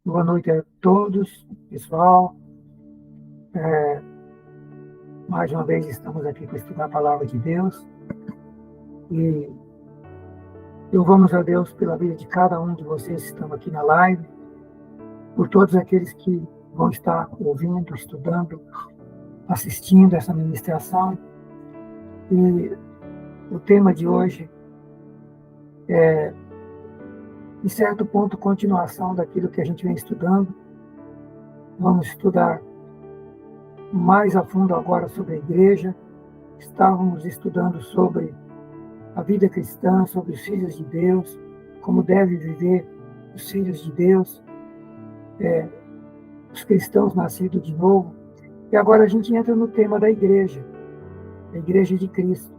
Boa noite a todos, pessoal. Mais uma vez estamos aqui para estudar a Palavra de Deus. E louvamos a Deus pela vida de cada um de vocês que estão aqui na live, por todos aqueles que vão estar ouvindo, estudando, assistindo essa ministração. E o tema de hoje é, em certo ponto, continuação daquilo que a gente vem estudando. Vamos estudar mais a fundo agora sobre a igreja. Estávamos estudando sobre a vida cristã, sobre os filhos de Deus, como devem viver os filhos de Deus, os cristãos nascidos de novo. E agora a gente entra no tema da igreja, a igreja de Cristo.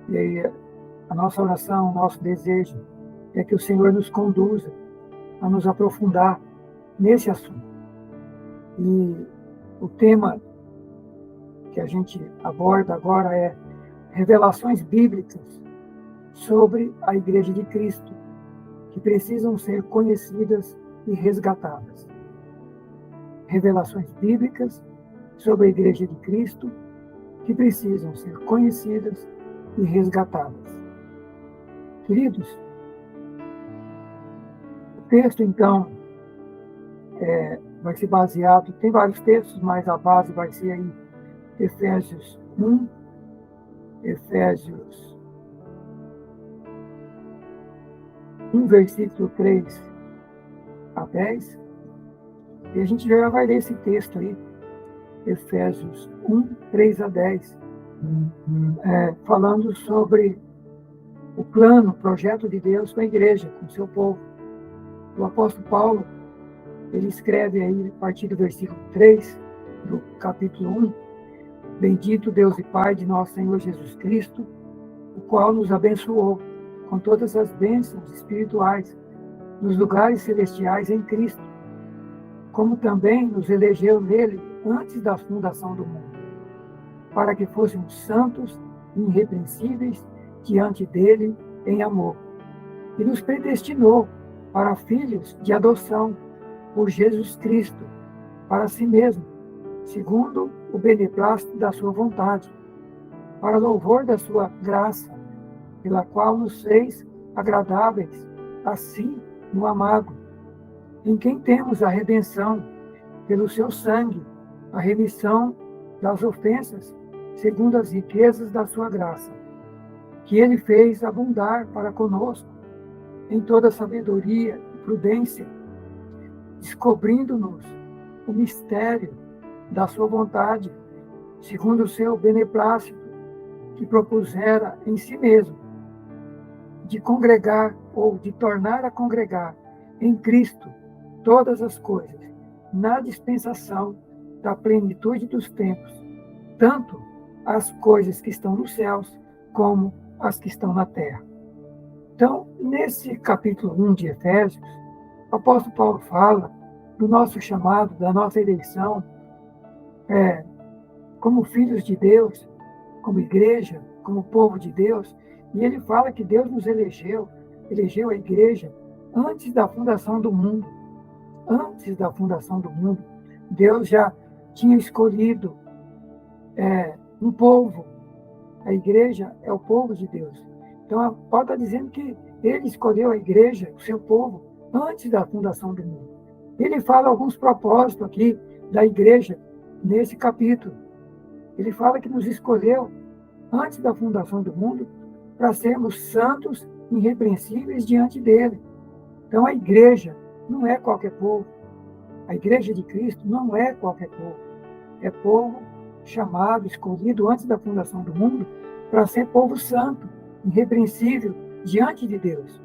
E aí a nossa oração, o nosso desejo é que o Senhor nos conduza a nos aprofundar nesse assunto. E o tema que a gente aborda agora é revelações bíblicas sobre a Igreja de Cristo, que precisam ser conhecidas e resgatadas. Revelações bíblicas sobre a Igreja de Cristo, que precisam ser conhecidas e resgatadas. Queridos, o texto, então, vai ser baseado, tem vários textos, mas a base vai ser aí Efésios 1, Efésios 1, versículo 3 a 10. E a gente já vai ler esse texto aí, Efésios 1, 3 a 10, falando sobre o plano, o projeto de Deus com a igreja, com o seu povo. O apóstolo Paulo, ele escreve aí, a partir do versículo 3 do capítulo 1, Bendito Deus e Pai de nosso Senhor Jesus Cristo, o qual nos abençoou com todas as bênçãos espirituais nos lugares celestiais em Cristo, como também nos elegeu nele antes da fundação do mundo, para que fôssemos santos e irrepreensíveis diante dele em amor, e nos predestinou para filhos de adoção por Jesus Cristo, para si mesmo, segundo o beneplácito da sua vontade, para louvor da sua graça, pela qual nos fez agradáveis a si no amado, em quem temos a redenção pelo seu sangue, a remissão das ofensas, segundo as riquezas da sua graça, que ele fez abundar para conosco em toda sabedoria e prudência, descobrindo-nos o mistério da sua vontade, segundo o seu beneplácito, que propusera em si mesmo, de congregar ou de tornar a congregar em Cristo todas as coisas, na dispensação da plenitude dos tempos, tanto as coisas que estão nos céus, como as que estão na terra. Então, nesse capítulo 1 de Efésios, o apóstolo Paulo fala do nosso chamado, da nossa eleição, como filhos de Deus, como igreja, como povo de Deus, e ele fala que Deus nos elegeu a igreja antes da fundação do mundo. Antes da fundação do mundo, Deus já tinha escolhido um povo. A igreja é o povo de Deus. Então, Paulo está dizendo que ele escolheu a igreja, o seu povo, antes da fundação do mundo. Ele fala alguns propósitos aqui da igreja nesse capítulo. Ele fala que nos escolheu antes da fundação do mundo para sermos santos e irrepreensíveis diante dele. Então, a igreja não é qualquer povo. A igreja de Cristo não é qualquer povo. É povo chamado, escolhido antes da fundação do mundo para ser povo santo, irrepreensível diante de Deus.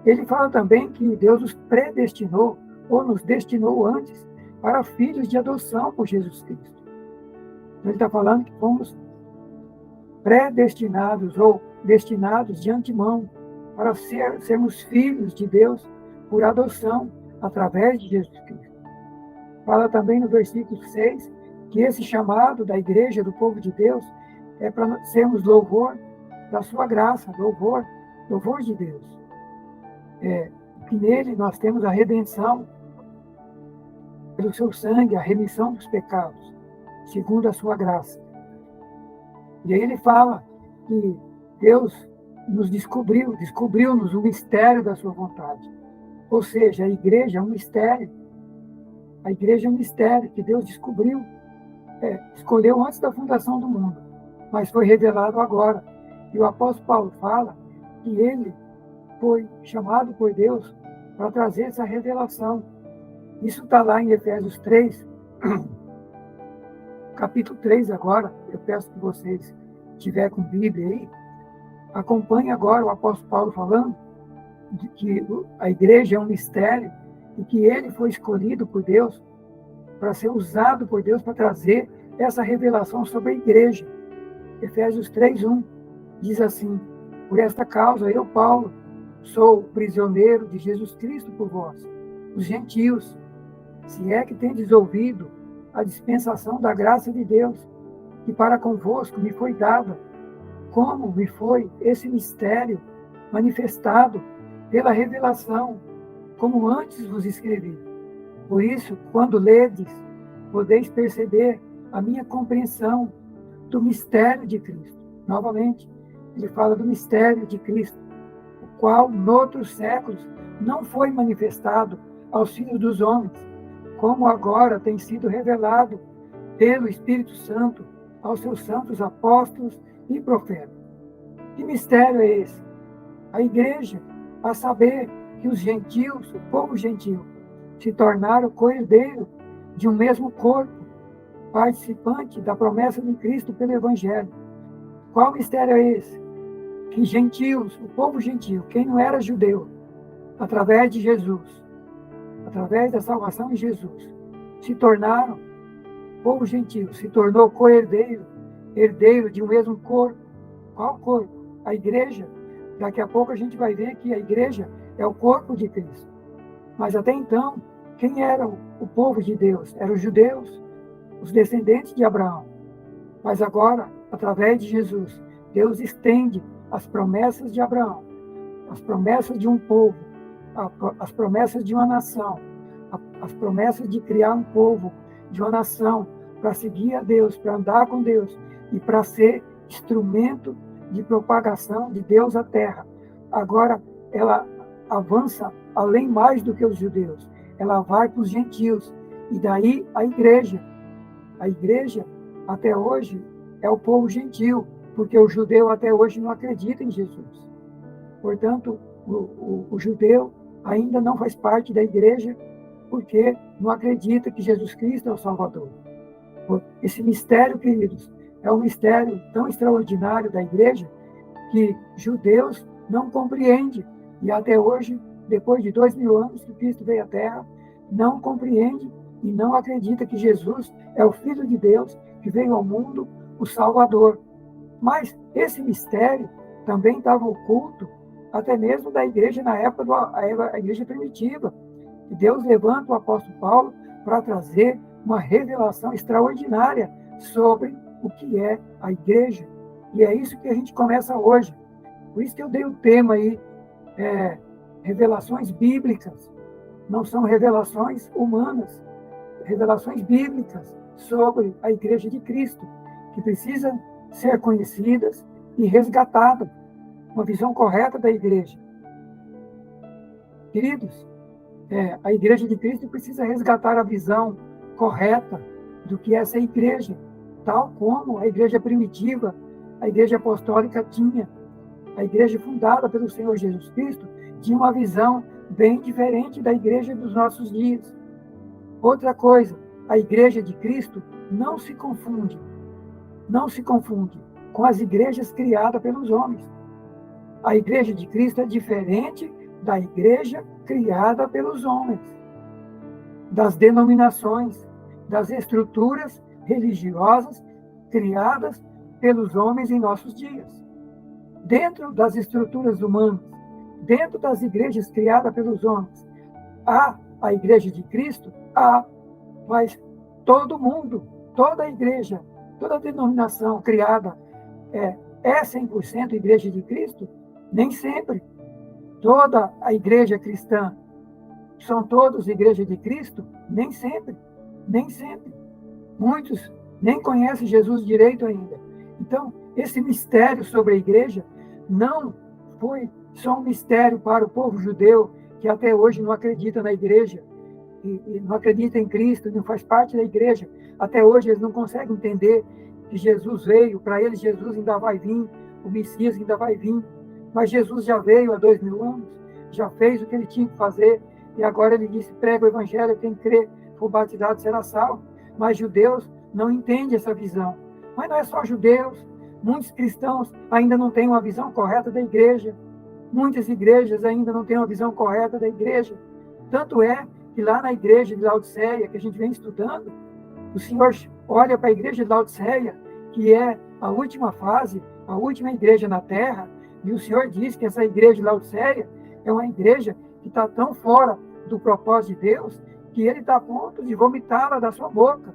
Ele fala também que Deus nos predestinou ou nos destinou antes para filhos de adoção por Jesus Cristo. Ele está falando que fomos predestinados ou destinados de antemão para sermos filhos de Deus por adoção através de Jesus Cristo. Fala também no versículo 6 que esse chamado da igreja, do povo de Deus, é para sermos louvor da sua graça, louvor de Deus. Que nele nós temos a redenção pelo seu sangue, a remissão dos pecados, segundo a sua graça. E aí ele fala que Deus nos descobriu-nos o mistério da sua vontade. Ou seja, a igreja é um mistério. A igreja é um mistério que Deus descobriu, escolheu antes da fundação do mundo, mas foi revelado agora. E o apóstolo Paulo fala que ele foi chamado por Deus para trazer essa revelação. Isso está lá em Efésios 3, capítulo 3 agora. Eu peço que vocês, se tiver com Bíblia aí, acompanhe agora o apóstolo Paulo falando de que a igreja é um mistério e que ele foi escolhido por Deus para ser usado por Deus para trazer essa revelação sobre a igreja. Efésios 3:1 diz assim: por esta causa eu, Paulo, sou prisioneiro de Jesus Cristo por vós, os gentios, se é que tendes ouvido a dispensação da graça de Deus, que para convosco me foi dada, como me foi esse mistério manifestado pela revelação, como antes vos escrevi. Por isso, quando ledes, podeis perceber a minha compreensão do mistério de Cristo. Novamente, ele fala do mistério de Cristo, o qual, noutros séculos, não foi manifestado aos filhos dos homens, como agora tem sido revelado pelo Espírito Santo aos seus santos apóstolos e profetas. Que mistério é esse? A igreja, a saber que os gentios, o povo gentil, se tornaram coerdeiro de um mesmo corpo, participante da promessa de Cristo pelo Evangelho. Qual mistério é esse? Que gentios, o povo gentil, quem não era judeu, através de Jesus, através da salvação em Jesus, se tornaram, povo gentil, se tornou coerdeiro, herdeiro de um mesmo corpo. Qual corpo? A igreja. Daqui a pouco a gente vai ver que a igreja é o corpo de Cristo. Mas até então, quem era o povo de Deus? Eram os judeus, os descendentes de Abraão. Mas agora, através de Jesus, Deus estende as promessas de Abraão, as promessas de um povo, as promessas de uma nação, as promessas de criar um povo, de uma nação, para seguir a Deus, para andar com Deus e para ser instrumento de propagação de Deus à terra. Agora, ela avança além mais do que os judeus. Ela vai para os gentios. E daí a igreja. A igreja, até hoje, é o povo gentil, porque o judeu até hoje não acredita em Jesus. Portanto, o judeu ainda não faz parte da igreja, porque não acredita que Jesus Cristo é o Salvador. Esse mistério, queridos, é um mistério tão extraordinário da igreja que judeus não compreendem. E até hoje, depois de 2000 anos que Cristo veio à Terra, não compreende e não acredita que Jesus é o Filho de Deus que veio ao mundo, o Salvador. Mas esse mistério também estava oculto até mesmo da igreja na época da igreja primitiva. E Deus levanta o apóstolo Paulo para trazer uma revelação extraordinária sobre o que é a igreja. E é isso que a gente começa hoje. Por isso que eu dei o tema aí, revelações bíblicas. Não são revelações humanas, revelações bíblicas sobre a igreja de Cristo, que precisam ser conhecidas e resgatadas. Uma visão correta da igreja. Queridos, a igreja de Cristo precisa resgatar a visão correta do que é essa igreja, tal como a igreja primitiva, a igreja apostólica tinha. A igreja fundada pelo Senhor Jesus Cristo tinha uma visão bem diferente da igreja dos nossos dias. Outra coisa, a igreja de Cristo não se confunde com as igrejas criadas pelos homens. A igreja de Cristo é diferente da igreja criada pelos homens, das denominações, das estruturas religiosas criadas pelos homens em nossos dias. Dentro das estruturas humanas, dentro das igrejas criadas pelos homens, há a igreja de Cristo, mas todo mundo, toda igreja, toda denominação criada é 100% igreja de Cristo? Nem sempre. Toda a igreja cristã são todos igreja de Cristo? Nem sempre. Nem sempre. Muitos nem conhecem Jesus direito ainda. Então, esse mistério sobre a igreja não foi só um mistério para o povo judeu, que até hoje não acredita na igreja, e não acredita em Cristo, não faz parte da igreja. Até hoje eles não conseguem entender que Jesus veio. Para eles, Jesus ainda vai vir, o Messias ainda vai vir. Mas Jesus já veio há 2000 anos, já fez o que ele tinha que fazer, e agora ele disse: prega o evangelho, quem crê, for batizado, será salvo. Mas judeus não entendem essa visão. Mas não é só judeus, muitos cristãos ainda não têm uma visão correta da igreja. Muitas igrejas ainda não têm uma visão correta da igreja. Tanto é que lá na igreja de Laodiceia, que a gente vem estudando, o Senhor olha para a igreja de Laodiceia, que é a última fase, a última igreja na terra, e o Senhor diz que essa igreja de Laodiceia é uma igreja que está tão fora do propósito de Deus, que ele está a ponto de vomitá-la da sua boca.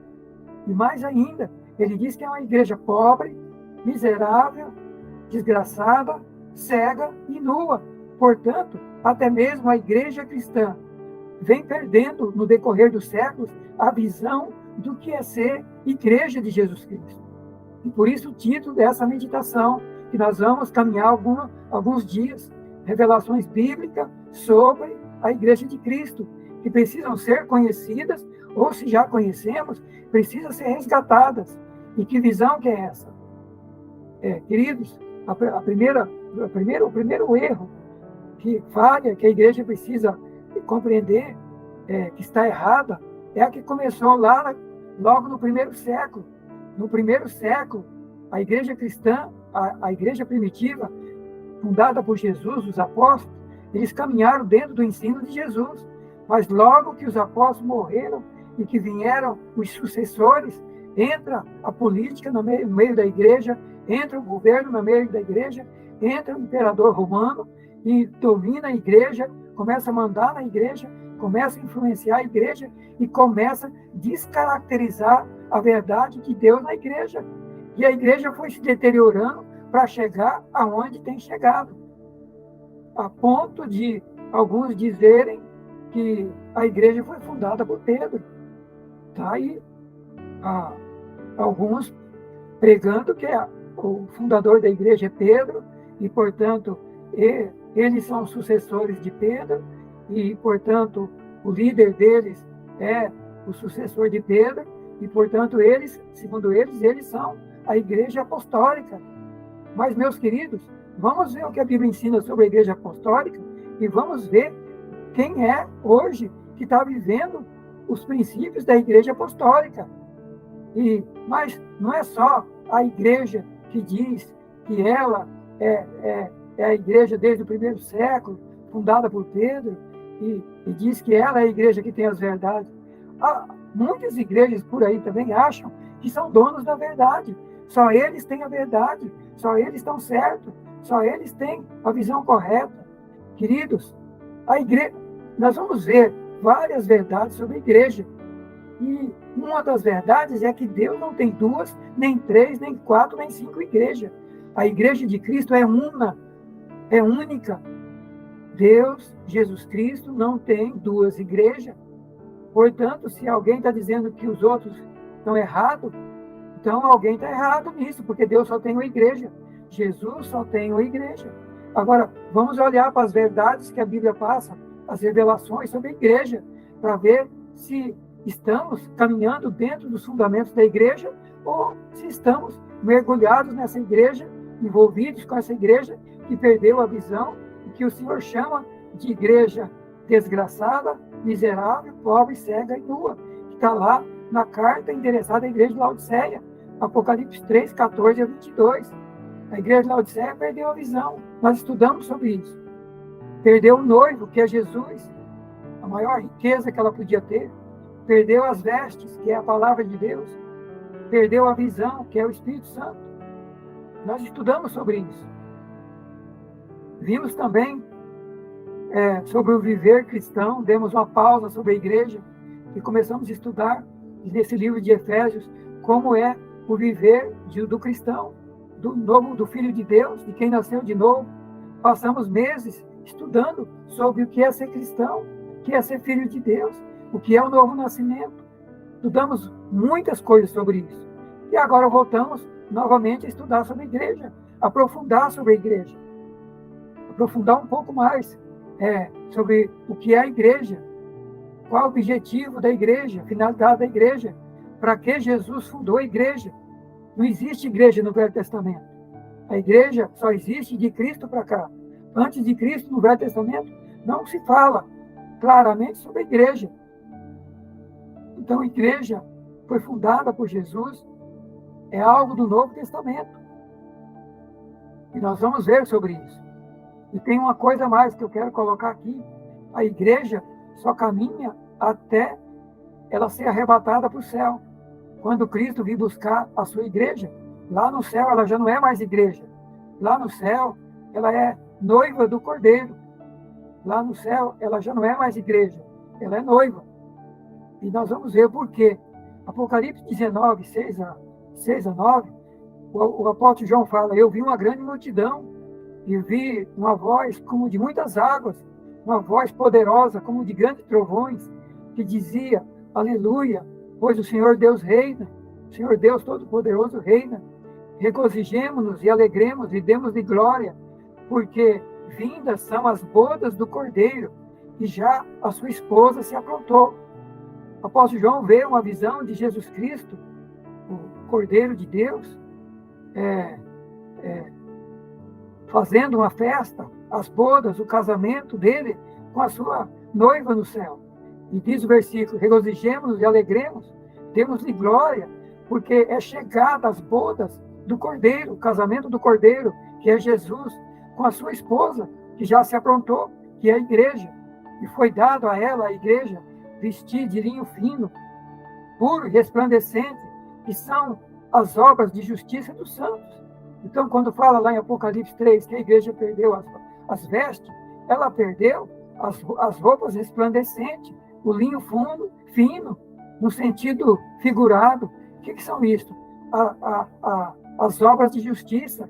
E mais ainda, ele diz que é uma igreja pobre, miserável, desgraçada, cega e nua. Portanto, até mesmo a igreja cristã vem perdendo, no decorrer dos séculos, a visão do que é ser igreja de Jesus Cristo. E por isso o título dessa meditação, que nós vamos caminhar alguns dias, revelações bíblicas sobre a igreja de Cristo, que precisam ser conhecidas, ou se já conhecemos, precisam ser resgatadas. E que visão que é essa? Queridos, o primeiro erro que falha, que a igreja precisa compreender que está errada, é a que começou logo no primeiro século. No primeiro século, a igreja cristã, a igreja primitiva, fundada por Jesus, os apóstolos, eles caminharam dentro do ensino de Jesus. Mas logo que os apóstolos morreram e que vieram os sucessores, entra a política no meio da igreja, entra o governo no meio da igreja, entra o imperador romano e domina a igreja, começa a mandar na igreja, começa a influenciar a igreja e começa a descaracterizar a verdade de Deus na igreja. E a igreja foi se deteriorando para chegar aonde tem chegado, a ponto de alguns dizerem que a igreja foi fundada por Pedro. Tá aí alguns pregando que o fundador da igreja é Pedro, e, portanto, eles são sucessores de Pedro, e, portanto, o líder deles é o sucessor de Pedro, e, portanto, eles, segundo eles são a igreja apostólica. Mas, meus queridos, vamos ver o que a Bíblia ensina sobre a igreja apostólica, e vamos ver quem é hoje que está vivendo os princípios da igreja apostólica. Mas não é só a igreja que diz que ela é a igreja desde o primeiro século, fundada por Pedro, e diz que ela é a igreja que tem as verdades. Muitas igrejas por aí também acham que são donos da verdade. Só eles têm a verdade, só eles estão certos, só eles têm a visão correta. Queridos, nós vamos ver várias verdades sobre a igreja. E uma das verdades é que Deus não tem 2, nem 3, nem 4, nem 5 igrejas. A igreja de Cristo é única. Deus, Jesus Cristo, não tem 2 igrejas. Portanto, se alguém está dizendo que os outros estão errados, então alguém está errado nisso, porque Deus só tem uma igreja. Jesus só tem uma igreja. Agora, vamos olhar para as verdades que a Bíblia passa, as revelações sobre a igreja, para ver se estamos caminhando dentro dos fundamentos da igreja ou se estamos mergulhados nessa igreja, envolvidos com essa igreja que perdeu a visão e que o Senhor chama de igreja desgraçada, miserável, pobre, cega e nua, que está lá na carta endereçada à igreja de Laodiceia, Apocalipse 3, 14 a 22. A igreja de Laodiceia perdeu a visão. Nós estudamos sobre isso. Perdeu o noivo, que é Jesus, a maior riqueza que ela podia ter. Perdeu as vestes, que é a palavra de Deus. Perdeu a visão, que é o Espírito Santo. Nós estudamos sobre isso. Vimos também sobre o viver cristão, demos uma pausa sobre a igreja e começamos a estudar nesse livro de Efésios como é o viver do cristão, do Filho de Deus, de quem nasceu de novo. Passamos meses estudando sobre o que é ser cristão, o que é ser filho de Deus, o que é o novo nascimento. estudamos muitas coisas sobre isso. E agora voltamos novamente a estudar sobre a igreja, aprofundar sobre a igreja, aprofundar um pouco mais sobre o que é a igreja, qual é o objetivo da igreja, a finalidade da igreja, para que Jesus fundou a igreja. Não existe igreja no Velho Testamento. A igreja só existe de Cristo para cá. Antes de Cristo, no Velho Testamento, não se fala claramente sobre a igreja. Então, a igreja foi fundada por Jesus, é algo do Novo Testamento. E nós vamos ver sobre isso. E tem uma coisa mais que eu quero colocar aqui. A igreja só caminha até ela ser arrebatada para o céu. Quando Cristo vir buscar a sua igreja, lá no céu ela já não é mais igreja. Lá no céu ela é noiva do Cordeiro. Lá no céu ela já não é mais igreja, ela é noiva. E nós vamos ver por quê. Apocalipse 19, 6 a 9, o apóstolo João fala: eu vi uma grande multidão e vi uma voz como de muitas águas, uma voz poderosa como de grandes trovões, que dizia: aleluia, pois o Senhor Deus reina, o Senhor Deus Todo-Poderoso reina. Regozijemo-nos e alegremos e demos-lhe glória, porque vindas são as bodas do Cordeiro, e já a sua esposa se aprontou. O apóstolo João vê uma visão de Jesus Cristo, o Cordeiro de Deus, fazendo uma festa, as bodas, o casamento dele com a sua noiva no céu. E diz o versículo: regozijemos-nos e alegremos, demos-lhe glória, porque é chegada as bodas do Cordeiro, o casamento do Cordeiro, que é Jesus, com a sua esposa, que já se aprontou, que é a igreja. E foi dado a ela, a igreja, vestir de linho fino, puro e resplandecente, que são as obras de justiça dos santos. Então, quando fala lá em Apocalipse 3 que a igreja perdeu as vestes, ela perdeu as roupas resplandecentes, o linho fino, no sentido figurado. O que são isso? As obras de justiça.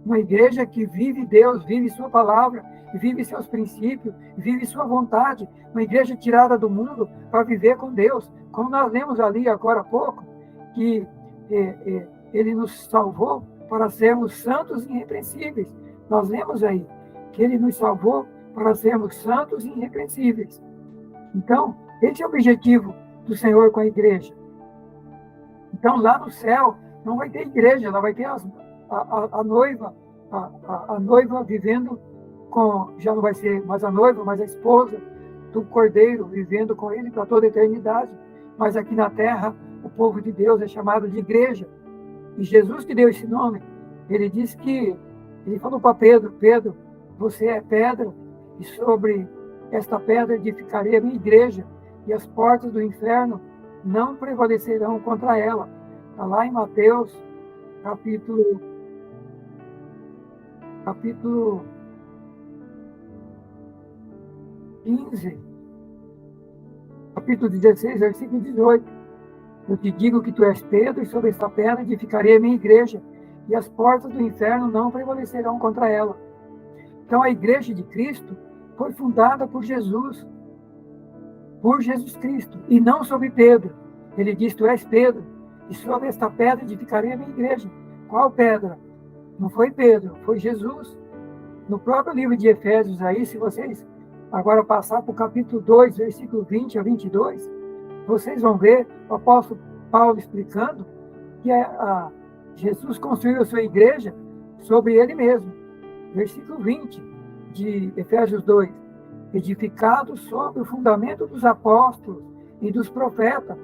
Uma igreja que vive Deus, vive sua palavra, vive seus princípios, vive sua vontade. Uma igreja tirada do mundo para viver com Deus. Como nós lemos ali agora há pouco, que ele nos salvou para sermos santos e irrepreensíveis. Nós lemos aí que ele nos salvou para sermos santos e irrepreensíveis. Então, esse é o objetivo do Senhor com a igreja. Então, lá no céu, não vai ter igreja, ela vai ter a noiva, a noiva vivendo com, já não vai ser mais a noiva, mas a esposa do Cordeiro, vivendo com ele para toda a eternidade. Mas aqui na terra, o povo de Deus é chamado de igreja. E Jesus que deu esse nome, ele disse que, ele falou para Pedro: Pedro, você é pedra, e sobre esta pedra edificarei a minha igreja, e as portas do inferno não prevalecerão contra ela. Está lá em Mateus, capítulo 15, capítulo 16, versículo 18. Eu te digo que tu és Pedro, e sobre esta pedra edificarei a minha igreja, e as portas do inferno não prevalecerão contra ela. Então, a igreja de Cristo foi fundada por Jesus Cristo, e não sobre Pedro. Ele diz: tu és Pedro, e sobre esta pedra edificarei a minha igreja. Qual pedra? Não foi Pedro, foi Jesus. No próprio livro de Efésios, aí, se vocês agora passar para o capítulo 2, versículo 20 a 22, vocês vão ver o apóstolo Paulo explicando que Jesus construiu a sua igreja sobre ele mesmo. Versículo 20 de Efésios 2. Edificado sobre o fundamento dos apóstolos e dos profetas,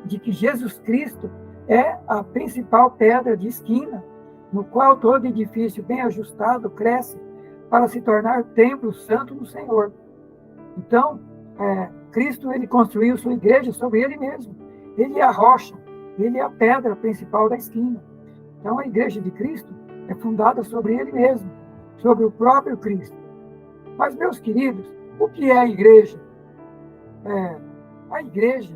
de que Jesus Cristo é a principal pedra de esquina, no qual todo edifício bem ajustado cresce para se tornar templo santo do Senhor. Então, Cristo, ele construiu sua igreja sobre ele mesmo. Ele é a rocha, ele é a pedra principal da esquina. Então, a igreja de Cristo é fundada sobre ele mesmo, sobre o próprio Cristo. Mas, meus queridos, o que é a igreja? A igreja,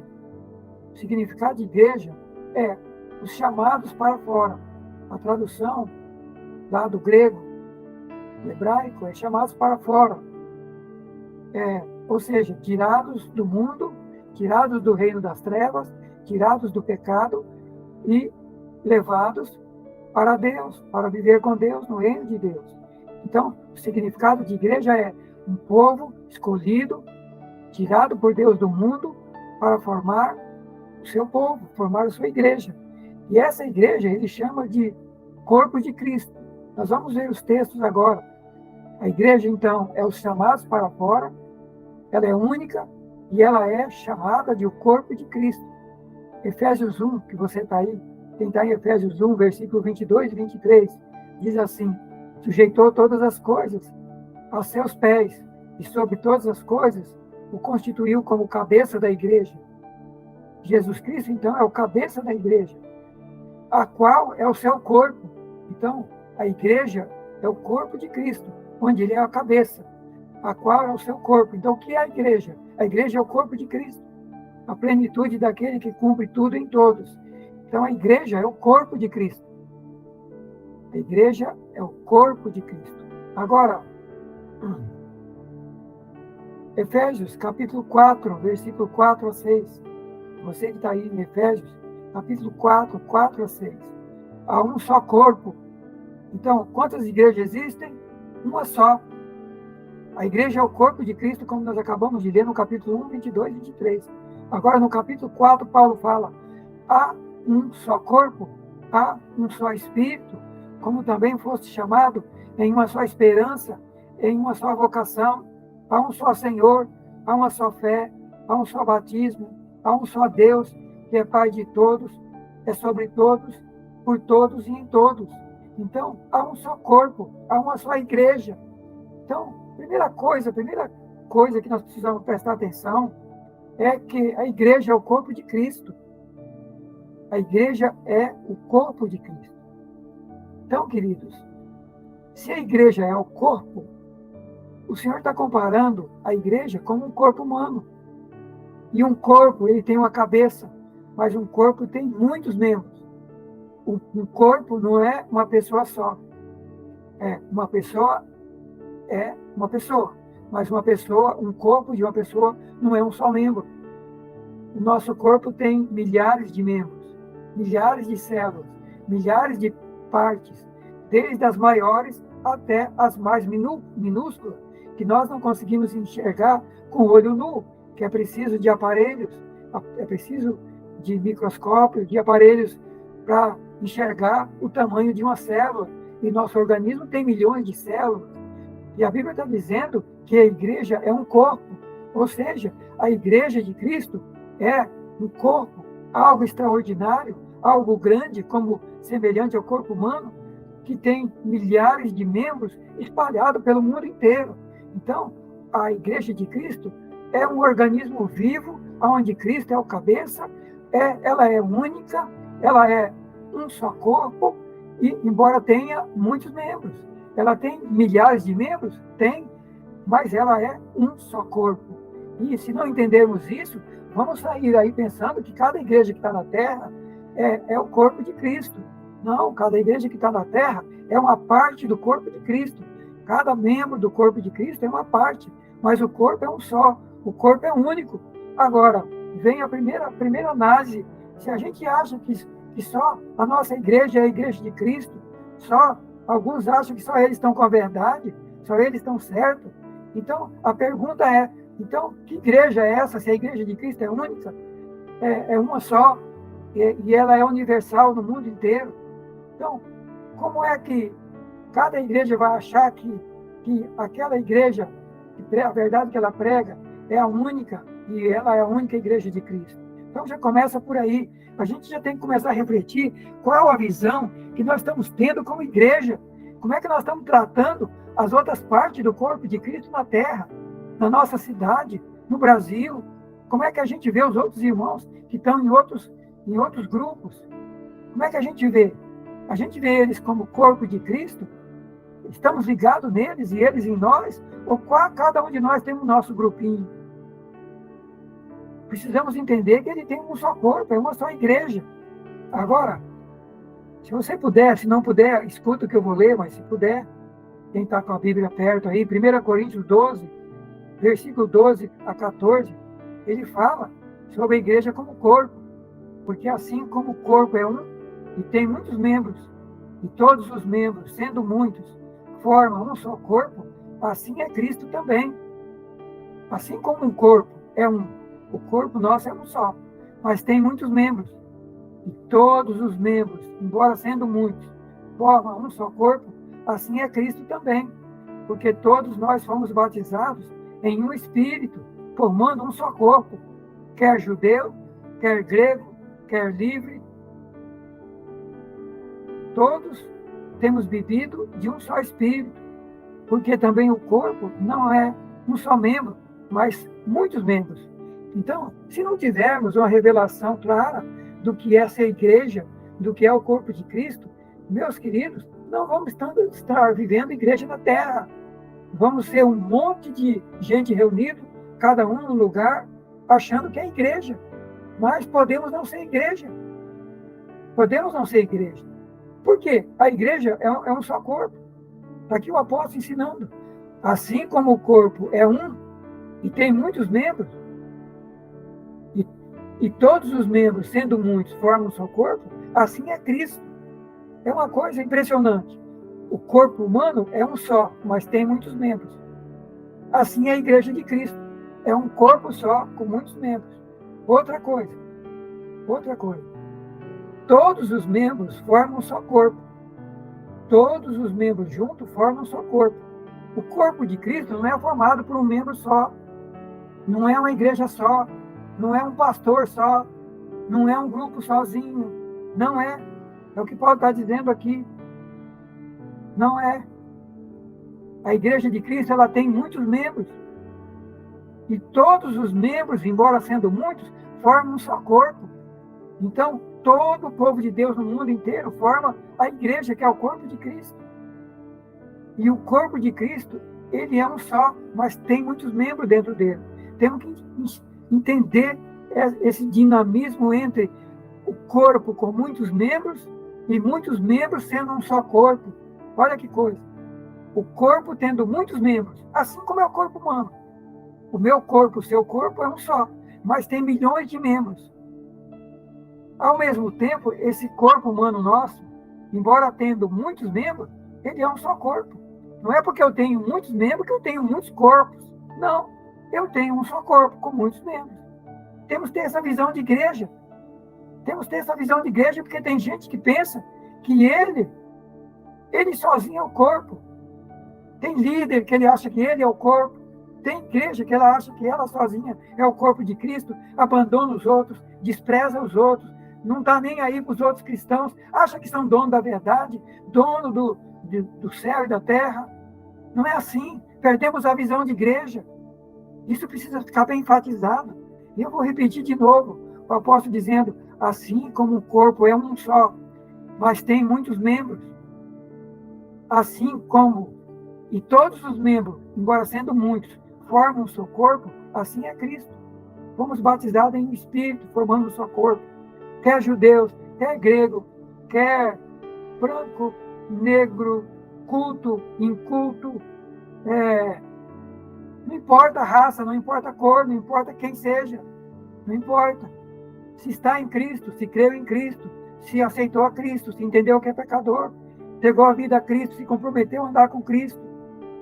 o significado de igreja é os chamados para fora. A tradução lá do grego, do hebraico, é chamados para fora. Ou seja, tirados do mundo, tirados do reino das trevas tirados do pecado e levados para Deus, para viver com Deus, no reino de Deus. Então, o significado de igreja é um povo escolhido, tirado por Deus do mundo, para formar o seu povo, formar a sua igreja. E essa igreja ele chama de corpo de Cristo. Nós vamos ver os textos agora. A igreja, então, é os chamados para fora, ela é única e ela é chamada de o corpo de Cristo. Efésios 1, que você está aí, quem está em Efésios 1, versículo 22 e 23, diz assim: sujeitou todas as coisas aos seus pés, e sobre todas as coisas o constituiu como cabeça da igreja. Jesus Cristo, então, é o cabeça da igreja, a qual é o seu corpo. Então, a igreja é o corpo de Cristo, onde ele é a cabeça, a qual é o seu corpo. Então, o que é a igreja? A igreja é o corpo de Cristo, a plenitude daquele que cumpre tudo em todos. Então, a igreja é o corpo de Cristo. A igreja é o corpo de Cristo. Agora, Efésios, capítulo 4, versículo 4 a 6. Você que está aí em Efésios, capítulo 4, 4 a 6. Há um só corpo. Então, quantas igrejas existem? Uma só. A igreja é o corpo de Cristo, como nós acabamos de ler no capítulo 1, 22 e 23. Agora, no capítulo 4, Paulo fala: há um só corpo, há um só Espírito, como também foste chamado em uma só esperança, em uma só vocação, há um só Senhor, há uma só fé, há um só batismo, há um só Deus, que é Pai de todos, é sobre todos, por todos e em todos. Então, há um só corpo, há uma só igreja. Então, primeira coisa que nós precisamos prestar atenção é que a igreja é o corpo de Cristo. A igreja é o corpo de Cristo. Então, queridos, se a igreja é o corpo, o Senhor está comparando a igreja como um corpo humano. E um corpo, ele tem uma cabeça, mas um corpo tem muitos membros. Um corpo não é uma pessoa só. Uma pessoa, mas uma pessoa, um corpo de uma pessoa não é um só membro. O nosso corpo tem milhares de membros, milhares de células, milhares de partes, desde as maiores até as mais minúsculas, que nós não conseguimos enxergar com o olho nu, que é preciso de aparelhos, é preciso de microscópio, de aparelhos para enxergar o tamanho de uma célula. E nosso organismo tem milhões de células. E a Bíblia está dizendo que a igreja é um corpo, ou seja, a igreja de Cristo é um corpo, algo extraordinário, algo grande, como semelhante ao corpo humano, que tem milhares de membros espalhados pelo mundo inteiro. Então, a igreja de Cristo é um organismo vivo, onde Cristo é o cabeça, ela é única, ela é um só corpo, e embora tenha muitos membros, ela tem milhares de membros? Tem, mas ela é um só corpo. E se não entendermos isso, vamos sair aí pensando que cada igreja que está na Terra é o corpo de Cristo. Não, cada igreja que está na Terra é uma parte do corpo de Cristo. Cada membro do corpo de Cristo é uma parte, mas o corpo é um só, o corpo é único. Agora, vem a primeira análise. Se a gente acha que só a nossa igreja é a igreja de Cristo, só alguns acham que só eles estão com a verdade, só eles estão certos. Então, a pergunta é, então, que igreja é essa, se a igreja de Cristo é única? É uma só, e ela é universal no mundo inteiro. Então, como é que cada igreja vai achar que aquela igreja, a verdade que ela prega, é a única, e ela é a única igreja de Cristo? Então, já começa por aí. A gente já tem que começar a refletir qual a visão que nós estamos tendo como igreja. Como é que nós estamos tratando as outras partes do corpo de Cristo na Terra, na nossa cidade, no Brasil? Como é que a gente vê os outros irmãos que estão em outros grupos? Como é que a gente vê? A gente vê eles como corpo de Cristo? Estamos ligados neles e eles em nós? Ou cada um de nós tem o nosso grupinho? Precisamos entender que ele tem um só corpo, é uma só igreja. Agora, se você puder, se não puder, escuta o que eu vou ler, mas se puder, quem está com a Bíblia perto aí, 1 Coríntios 12, versículo 12 a 14, ele fala sobre a igreja como corpo. Porque assim como o corpo é um e tem muitos membros, e todos os membros, sendo muitos, formam um só corpo, assim é Cristo também. Assim como um corpo é um, o corpo nosso é um só, mas tem muitos membros. E todos os membros, embora sendo muitos, formam um só corpo, assim é Cristo também. Porque todos nós fomos batizados em um Espírito, formando um só corpo, quer judeu, quer grego, quer livre. Todos temos bebido de um só Espírito, porque também o corpo não é um só membro, mas muitos membros. Então, se não tivermos uma revelação clara do que é ser igreja, do que é o corpo de Cristo, meus queridos, não vamos estar vivendo igreja na terra. Vamos ser um monte de gente reunido, cada um no lugar, achando que é igreja. Mas podemos não ser igreja. Podemos não ser igreja. Por quê? A igreja é um só corpo. Está aqui o apóstolo ensinando. Assim como o corpo é um e tem muitos membros, e todos os membros, sendo muitos, formam um só corpo, assim é Cristo. É uma coisa impressionante. O corpo humano é um só, mas tem muitos membros. Assim é a igreja de Cristo. É um corpo só, com muitos membros. Outra coisa. Todos os membros formam um só corpo. Todos os membros juntos formam um só corpo. O corpo de Cristo não é formado por um membro só. Não é uma igreja só. Não é um pastor só. Não é um grupo sozinho. Não é. É o que Paulo está dizendo aqui. Não é. A igreja de Cristo, ela tem muitos membros. E todos os membros, embora sendo muitos, formam um só corpo. Então, todo o povo de Deus no mundo inteiro forma a igreja, que é o corpo de Cristo. E o corpo de Cristo, ele é um só, mas tem muitos membros dentro dele. Temos que entender esse dinamismo entre o corpo com muitos membros e muitos membros sendo um só corpo. Olha que coisa. O corpo tendo muitos membros, assim como é o corpo humano. O meu corpo, o seu corpo é um só, mas tem milhões de membros. Ao mesmo tempo, esse corpo humano nosso, embora tendo muitos membros, ele é um só corpo. Não é porque eu tenho muitos membros que eu tenho muitos corpos. Não, eu tenho um só corpo com muitos membros. Temos que ter essa visão de igreja. Temos que ter essa visão de igreja porque tem gente que pensa que ele sozinho é o corpo. Tem líder que ele acha que ele é o corpo. Tem igreja que ela acha que ela sozinha é o corpo de Cristo, abandona os outros, despreza os outros, não está nem aí para os outros cristãos, acha que são dono da verdade, dono do céu e da terra. Não é assim. Perdemos a visão de igreja. Isso precisa ficar bem enfatizado. E eu vou repetir de novo, o apóstolo dizendo, assim como o corpo é um só, mas tem muitos membros, assim como, e todos os membros, embora sendo muitos, formam o seu corpo, assim é Cristo. Fomos batizados em Espírito, formando o seu corpo. Quer judeus, quer grego, quer branco, negro, culto, inculto, não importa a raça, não importa a cor, não importa quem seja, não importa. Se está em Cristo, se creu em Cristo, se aceitou a Cristo, se entendeu que é pecador, entregou a vida a Cristo, se comprometeu a andar com Cristo,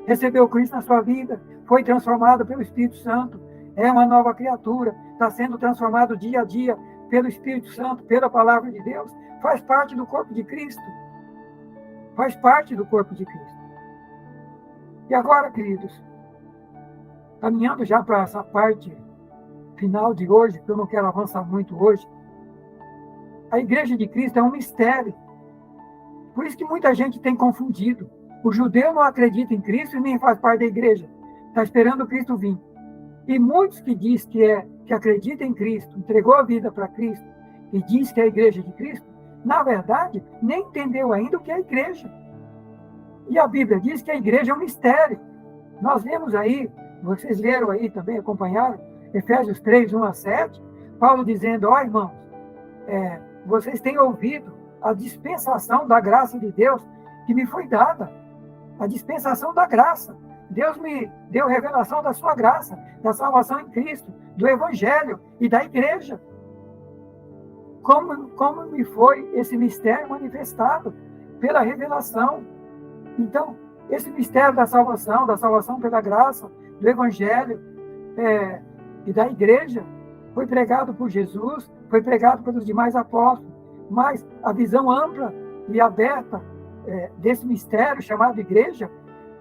recebeu Cristo na sua vida, foi transformado pelo Espírito Santo, é uma nova criatura, está sendo transformado dia a dia pelo Espírito Santo, pela palavra de Deus, faz parte do corpo de Cristo. Faz parte do corpo de Cristo. E agora, queridos, caminhando já para essa parte final de hoje, que eu não quero avançar muito hoje, a igreja de Cristo é um mistério. Por isso que muita gente tem confundido. O judeu não acredita em Cristo e nem faz parte da igreja. Está esperando Cristo vir. E muitos que diz que acredita em Cristo, entregou a vida para Cristo e diz que é a igreja de Cristo, na verdade, nem entendeu ainda o que é a igreja. E a Bíblia diz que a igreja é um mistério. Nós vemos aí, vocês leram aí também, acompanharam, Efésios 3, 1 a 7, Paulo dizendo, irmãos, vocês têm ouvido a dispensação da graça de Deus que me foi dada. A dispensação da graça. Deus me deu revelação da sua graça, da salvação em Cristo, do Evangelho e da igreja. como me foi esse mistério manifestado pela revelação. Então, esse mistério da salvação pela graça, do Evangelho e da igreja, foi pregado por Jesus, foi pregado pelos demais apóstolos, mas a visão ampla e aberta desse mistério chamado igreja,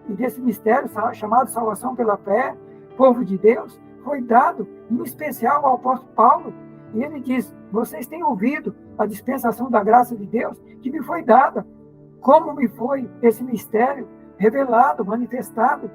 e desse mistério chamado salvação pela fé, povo de Deus, foi dado em especial ao apóstolo Paulo. E ele diz: vocês têm ouvido a dispensação da graça de Deus que me foi dada, como me foi esse mistério revelado, manifestado.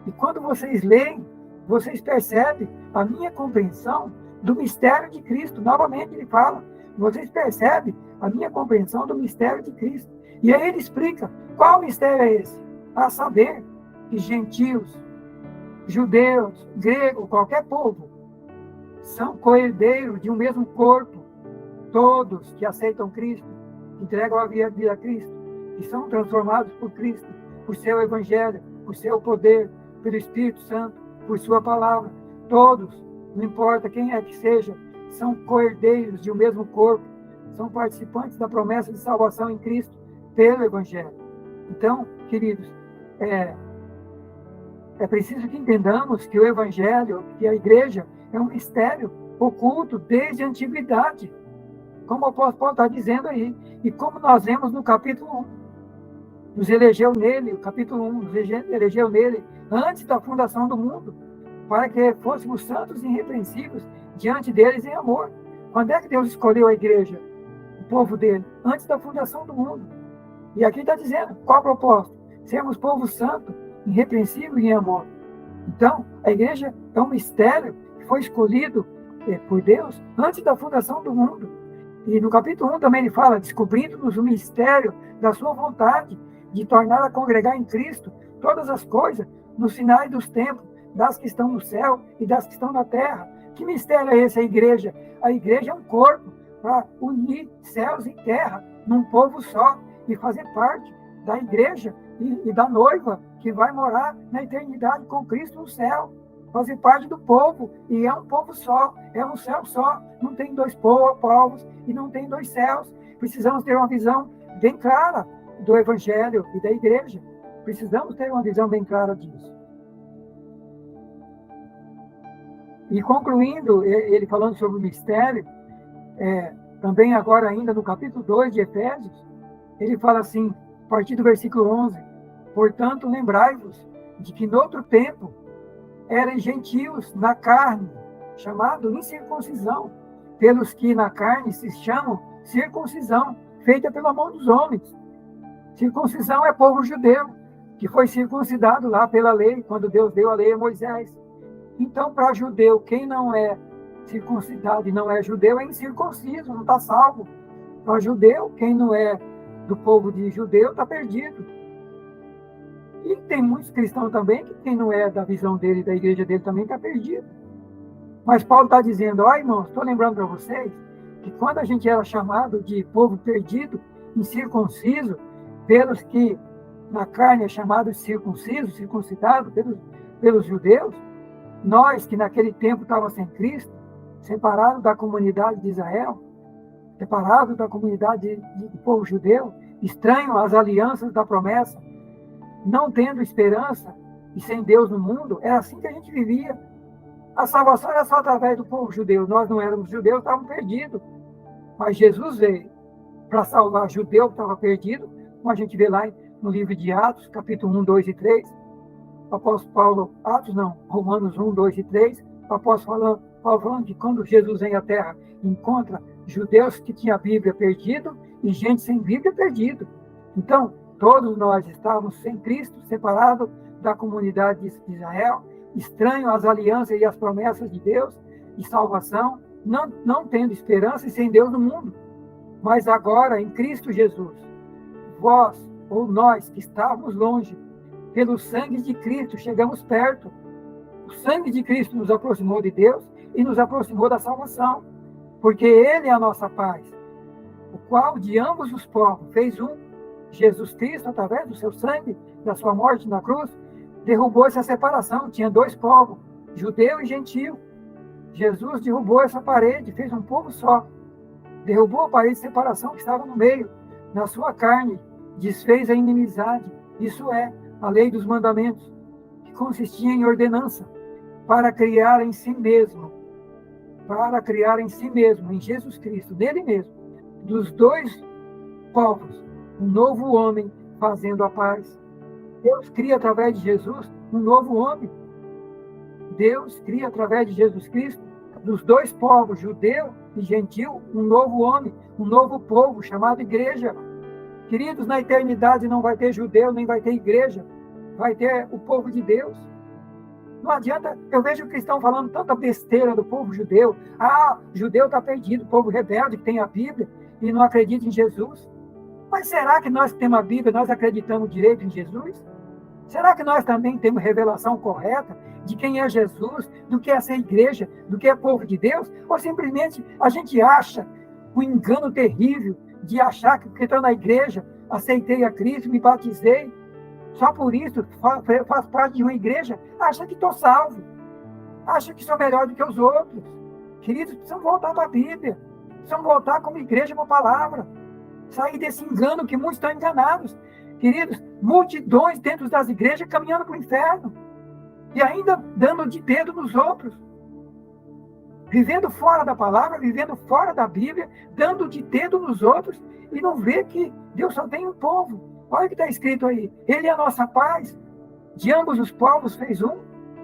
E quando vocês leem, vocês percebem a minha compreensão do mistério de Cristo. Novamente ele fala: vocês percebem a minha compreensão do mistério de Cristo. E aí ele explica qual mistério é esse. A saber, que gentios, judeus, gregos, qualquer povo, são coerdeiros de um mesmo corpo. Todos que aceitam Cristo, que entregam a vida a Cristo, que são transformados por Cristo, por seu Evangelho, por seu poder, pelo Espírito Santo, por sua palavra. Todos, não importa quem é que seja, são coerdeiros de um mesmo corpo, são participantes da promessa de salvação em Cristo pelo Evangelho. Então, queridos, é preciso que entendamos que o Evangelho, que a igreja, é um mistério oculto desde a antiguidade, como o apóstolo Paulo está dizendo aí, e como nós vemos no capítulo 1. Nos elegeu nele, o capítulo 1, nos elegeu nele antes da fundação do mundo, para que fôssemos santos e irrepreensíveis diante deles em amor. Quando é que Deus escolheu a igreja, o povo dele? Antes da fundação do mundo. E aqui está dizendo, qual a proposta? Sermos povo santo, irrepreensível e em amor. Então, a igreja é um mistério que foi escolhido por Deus antes da fundação do mundo. E no capítulo 1 também ele fala: descobrindo-nos o mistério da sua vontade, de tornar a congregar em Cristo todas as coisas, nos finais dos tempos, das que estão no céu e das que estão na terra. Que mistério é esse, a igreja? A igreja é um corpo para unir céus e terra num povo só e fazer parte da igreja e da noiva que vai morar na eternidade com Cristo no céu. Fazer parte do povo, e é um povo só, é um céu só, não tem dois povos e não tem dois céus. Precisamos ter uma visão bem clara do Evangelho e da igreja. Precisamos ter uma visão bem clara disso. E concluindo, ele falando sobre o mistério, também agora ainda no capítulo 2 de Efésios, ele fala assim, a partir do versículo 11: portanto, lembrai-vos de que noutro tempo eram gentios na carne, chamado incircuncisão, pelos que na carne se chamam circuncisão, feita pela mão dos homens. Circuncisão é povo judeu, que foi circuncidado lá pela lei, quando Deus deu a lei a Moisés. Então, para judeu, quem não é circuncidado e não é judeu é incircunciso, não está salvo. Para judeu, quem não é do povo de judeu está perdido. E tem muitos cristãos também que quem não é da visão dele, da igreja dele, também está perdido. Mas Paulo está dizendo: ó, irmãos, estou lembrando para vocês que quando a gente era chamado de povo perdido, incircunciso, pelos que na carne é chamado de circunciso, circuncidado pelos judeus, nós que naquele tempo estávamos sem Cristo, separados da comunidade de Israel, separados da comunidade do povo judeu, estranho às alianças da promessa, não tendo esperança e sem Deus no mundo, era assim que a gente vivia. A salvação era só através do povo judeu. Nós não éramos judeus, estávamos perdidos. Mas Jesus veio para salvar judeu que estava perdido, como a gente vê lá no livro de Atos, capítulo 1, 2 e 3. O apóstolo Paulo, Romanos 1, 2 e 3. O apóstolo Paulo falando que quando Jesus vem à Terra, encontra judeus que tinham a Bíblia perdido e gente sem Bíblia perdido. Então, todos nós estávamos sem Cristo, separados da comunidade de Israel, estranho às alianças e às promessas de Deus, de salvação, não tendo esperança e sem Deus no mundo. Mas agora, em Cristo Jesus, vós ou nós que estávamos longe, pelo sangue de Cristo, chegamos perto. O sangue de Cristo nos aproximou de Deus e nos aproximou da salvação, porque Ele é a nossa paz, o qual de ambos os povos fez um. Jesus Cristo, através do seu sangue, da sua morte na cruz, derrubou essa separação. Tinha dois povos, judeu e gentio. Jesus derrubou essa parede, fez um povo só. Derrubou a parede de separação que estava no meio, na sua carne, desfez a inimizade. Isso é a lei dos mandamentos, que consistia em ordenança, para criar em si mesmo, em Jesus Cristo, nele mesmo, dos dois povos, um novo homem fazendo a paz. Deus cria através de Jesus um novo homem. Deus cria através de Jesus Cristo, dos dois povos, judeu e gentil, um novo homem, um novo povo chamado igreja. Queridos, na eternidade não vai ter judeu, nem vai ter igreja, vai ter o povo de Deus. Não adianta, eu vejo o cristão falando tanta besteira do povo judeu. Ah, o judeu está perdido, o povo rebelde que tem a Bíblia e não acredita em Jesus. Mas será que nós que temos a Bíblia, nós acreditamos direito em Jesus? Será que nós também temos revelação correta de quem é Jesus, do que é ser igreja, do que é povo de Deus? Ou simplesmente a gente acha um engano terrível de achar que porque estou na igreja, aceitei a Cristo, me batizei, só por isso faz parte de uma igreja, acha que estou salvo, acha que sou melhor do que os outros. Queridos, precisamos voltar para a Bíblia, precisamos voltar como igreja para a palavra, sair desse engano que muitos estão enganados. Queridos, multidões dentro das igrejas caminhando para o inferno e ainda dando de dedo nos outros, vivendo fora da palavra, vivendo fora da Bíblia, dando de dedo nos outros e não vê que Deus só tem um povo. Olha o que está escrito aí, ele é a nossa paz, de ambos os povos fez um,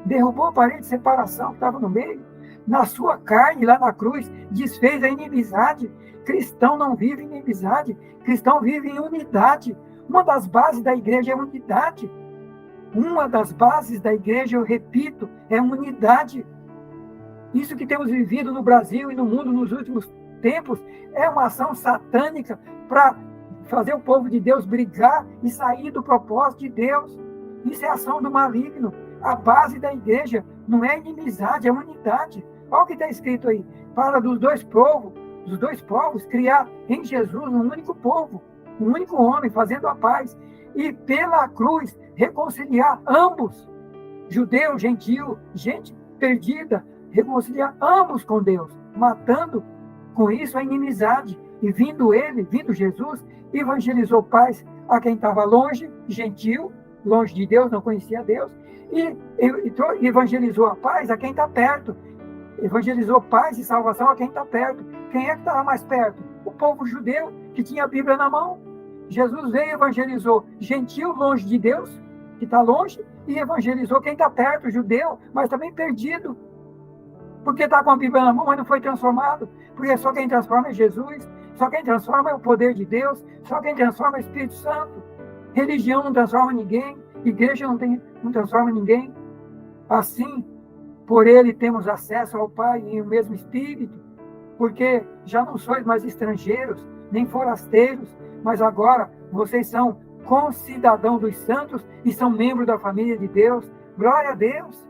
derrubou a parede de separação que estava no meio, na sua carne, lá na cruz, desfez a inimizade. Cristão não vive em inimizade, cristão vive em unidade. Uma das bases da igreja é unidade. Uma das bases da igreja, eu repito, é unidade. Isso que temos vivido no Brasil e no mundo nos últimos tempos é uma ação satânica para fazer o povo de Deus brigar e sair do propósito de Deus. Isso é ação do maligno. A base da igreja não é inimizade, é unidade. Olha o que está escrito aí. Fala dos dois povos, criar em Jesus um único povo, um único homem, fazendo a paz. E pela cruz, reconciliar ambos, judeu, gentil, gente perdida, reconciliar ambos com Deus, matando com isso a inimizade. E vindo Jesus, evangelizou paz a quem estava longe, gentil, longe de Deus, não conhecia Deus, e evangelizou a paz a quem está perto. Evangelizou paz e salvação a quem está perto. Quem é que estava mais perto? O povo judeu, que tinha a Bíblia na mão. Jesus veio e evangelizou gentil, longe de Deus, que está longe, e evangelizou quem está perto, judeu, mas também perdido. Porque está com a Bíblia na mão, mas não foi transformado. Porque só quem transforma é Jesus, só quem transforma é o poder de Deus, só quem transforma é o Espírito Santo. Religião não transforma ninguém, igreja não transforma ninguém. Assim, por ele temos acesso ao Pai em o mesmo Espírito, porque já não sois mais estrangeiros, nem forasteiros, mas agora vocês são concidadãos dos santos e são membros da família de Deus. Glória a Deus!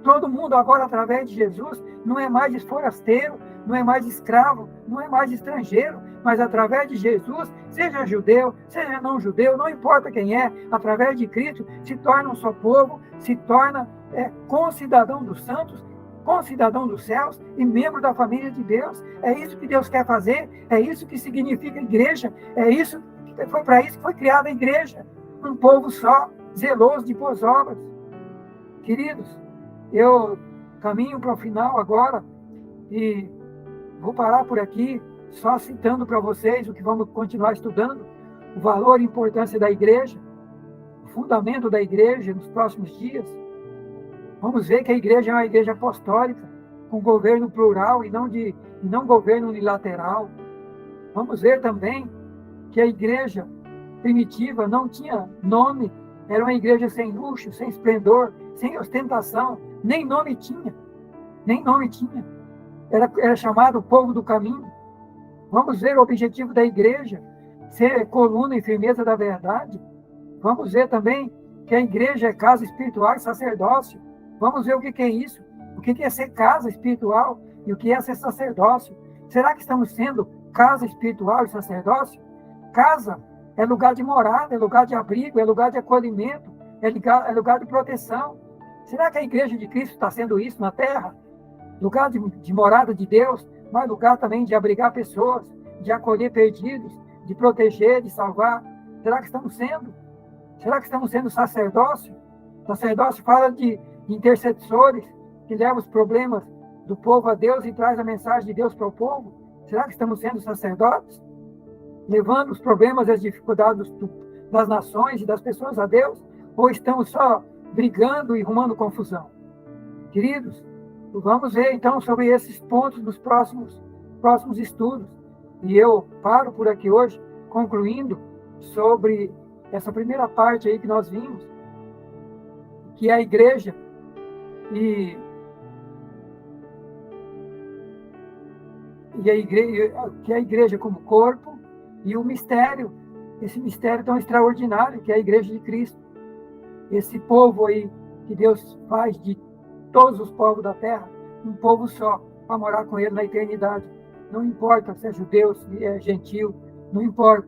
Todo mundo agora, através de Jesus, não é mais forasteiro, não é mais escravo, não é mais estrangeiro, mas através de Jesus, seja judeu, seja não judeu, não importa quem é, através de Cristo, se torna um só povo, se torna concidadão dos santos, concidadão dos céus e membro da família de Deus. É isso que Deus quer fazer, é isso que significa igreja, foi para isso que foi criada a igreja, um povo só, zeloso de boas obras. Queridos, eu caminho para o final agora e vou parar por aqui, só citando para vocês o que vamos continuar estudando, o valor e importância da igreja, o fundamento da igreja nos próximos dias. Vamos ver que a igreja é uma igreja apostólica, com governo plural e não governo unilateral. Vamos ver também que a igreja primitiva não tinha nome, era uma igreja sem luxo, sem esplendor, sem ostentação, nem nome tinha. Era chamado o povo do caminho. Vamos ver o objetivo da igreja, ser coluna e firmeza da verdade. Vamos ver também que a igreja é casa espiritual e sacerdócio. Vamos ver o que é isso, o que é ser casa espiritual e o que é ser sacerdócio. Será que estamos sendo casa espiritual e sacerdócio? Casa é lugar de morada, é lugar de abrigo, é lugar de acolhimento, é lugar de proteção. Será que a igreja de Cristo está sendo isso na terra? lugar de morada de Deus, mas lugar também de abrigar pessoas, de acolher perdidos, de proteger, de salvar. Será que estamos sendo? Será que estamos sendo sacerdócio? Sacerdócio fala de intercessores que levam os problemas do povo a Deus e traz a mensagem de Deus para o povo. Será que estamos sendo sacerdotes? Levando os problemas e as dificuldades das nações e das pessoas a Deus? Ou estamos só brigando e arrumando confusão? Queridos, vamos ver então sobre esses pontos nos próximos estudos. E eu paro por aqui hoje, concluindo sobre essa primeira parte aí que nós vimos, que é a igreja que é a igreja como corpo, e o mistério, esse mistério tão extraordinário que é a igreja de Cristo. Esse povo aí que Deus faz de todos os povos da terra um povo só, para morar com ele na eternidade. Não importa se é judeu, se é gentil, não importa.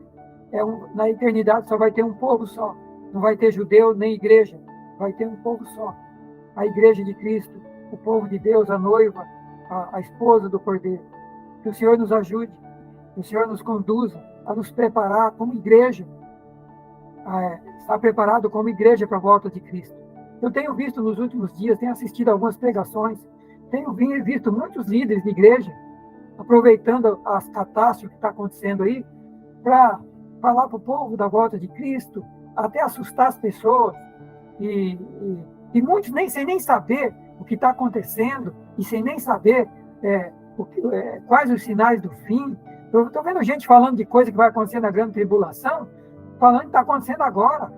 Na eternidade só vai ter um povo só. Não vai ter judeu nem igreja. Vai ter um povo só. A igreja de Cristo, o povo de Deus, a noiva, a esposa do Cordeiro. Que o Senhor nos ajude, que o Senhor nos conduza a nos preparar como igreja, estar preparado como igreja para a volta de Cristo. Eu tenho visto nos últimos dias, tenho assistido a algumas pregações, tenho visto muitos líderes de igreja aproveitando as catástrofes que está acontecendo aí para falar para o povo da volta de Cristo, até assustar as pessoas, e muitos sem nem saber o que está acontecendo, e sem nem saber quais os sinais do fim. Eu estou vendo gente falando de coisa que vai acontecer na grande tribulação, falando que está acontecendo agora.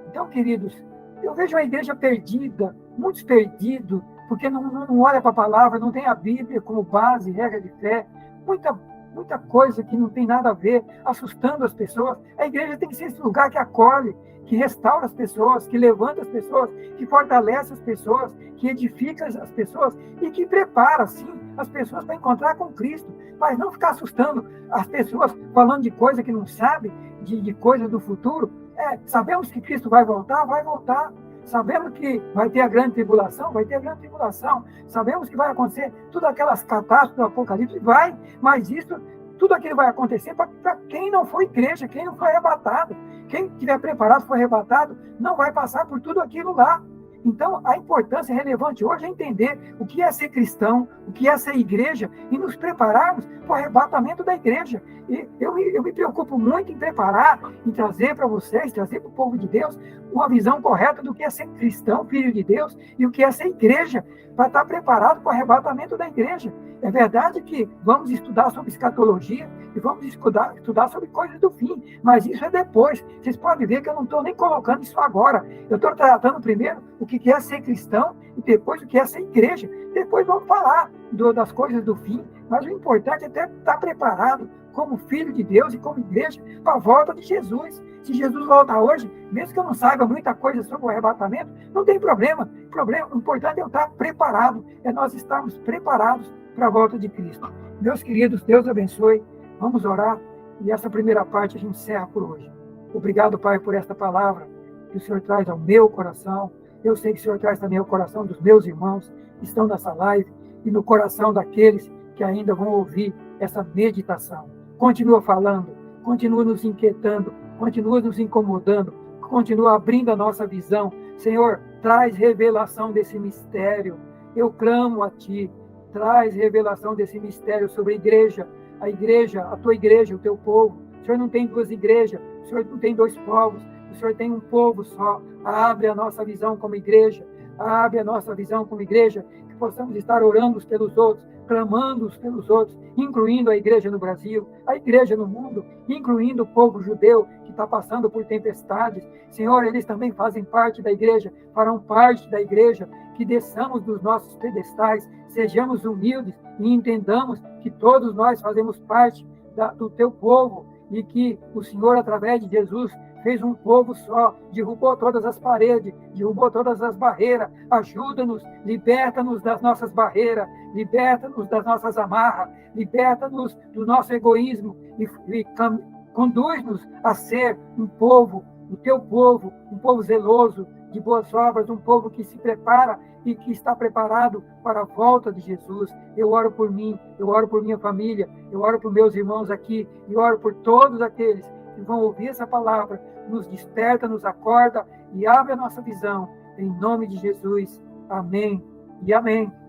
Então, queridos, eu vejo a igreja perdida, muitos perdidos, porque não olha para a palavra, não tem a Bíblia como base, regra de fé, muita coisa que não tem nada a ver, assustando as pessoas. A igreja tem que ser esse lugar que acolhe, que restaura as pessoas, que levanta as pessoas, que fortalece as pessoas, que edifica as pessoas e que prepara, sim, as pessoas para encontrar com Cristo, mas não ficar assustando as pessoas falando de coisa que não sabe, de coisas do futuro. Sabemos que Cristo vai voltar, vai voltar. Sabemos que vai ter a grande tribulação, vai ter a grande tribulação. Sabemos que vai acontecer todas aquelas catástrofes do Apocalipse, vai, mas isso, tudo aquilo vai acontecer para quem não for igreja, quem não foi arrebatado. Quem estiver preparado, for arrebatado, não vai passar por tudo aquilo lá. Então, a importância relevante hoje é entender o que é ser cristão, o que é ser igreja, e nos prepararmos para o arrebatamento da igreja. E eu me preocupo muito em preparar, em trazer para vocês, trazer para o povo de Deus, uma visão correta do que é ser cristão, filho de Deus, e o que é ser igreja, para estar preparado para o arrebatamento da igreja. É verdade que vamos estudar sobre escatologia e vamos estudar sobre coisas do fim, mas isso é depois. Vocês podem ver que eu não estou nem colocando isso agora. Eu estou tratando primeiro o que é ser cristão e depois o que é ser igreja. Depois vamos falar das coisas do fim, mas o importante é estar preparado como filho de Deus e como igreja para a volta de Jesus. Se Jesus voltar hoje, mesmo que eu não saiba muita coisa sobre o arrebatamento, não tem problema. O importante é eu estar preparado, é nós estarmos preparados para a volta de Cristo. Meus queridos, Deus abençoe. Vamos orar e essa primeira parte a gente encerra por hoje. Obrigado, Pai, por esta palavra que o Senhor traz ao meu coração. Eu sei que o Senhor traz também ao coração dos meus irmãos que estão nessa live e no coração daqueles que ainda vão ouvir essa meditação. Continua falando, continua nos inquietando, continua nos incomodando, continua abrindo a nossa visão. Senhor, traz revelação desse mistério. Eu clamo a Ti, traz revelação desse mistério sobre a igreja, a Tua igreja, o Teu povo. O Senhor não tem duas igrejas, o Senhor não tem dois povos, o Senhor tem um povo só. Abre a nossa visão como igreja, abre a nossa visão como igreja, que possamos estar orando uns pelos outros, clamando uns pelos outros, incluindo a igreja no Brasil, a igreja no mundo, incluindo o povo judeu que está passando por tempestades. Senhor, eles também fazem parte da igreja, farão parte da igreja, que desçamos dos nossos pedestais, sejamos humildes e entendamos que todos nós fazemos parte do Teu povo e que o Senhor, através de Jesus, fez um povo só, derrubou todas as paredes, derrubou todas as barreiras. Ajuda-nos, liberta-nos das nossas barreiras, liberta-nos das nossas amarras, liberta-nos do nosso egoísmo e conduz-nos a ser um povo, o Teu povo, um povo zeloso de boas obras, um povo que se prepara e que está preparado para a volta de Jesus. Eu oro por mim, eu oro por minha família, eu oro por meus irmãos aqui, e oro por todos aqueles que vão ouvir essa palavra. Nos desperta, nos acorda e abre a nossa visão. Em nome de Jesus. Amém e amém.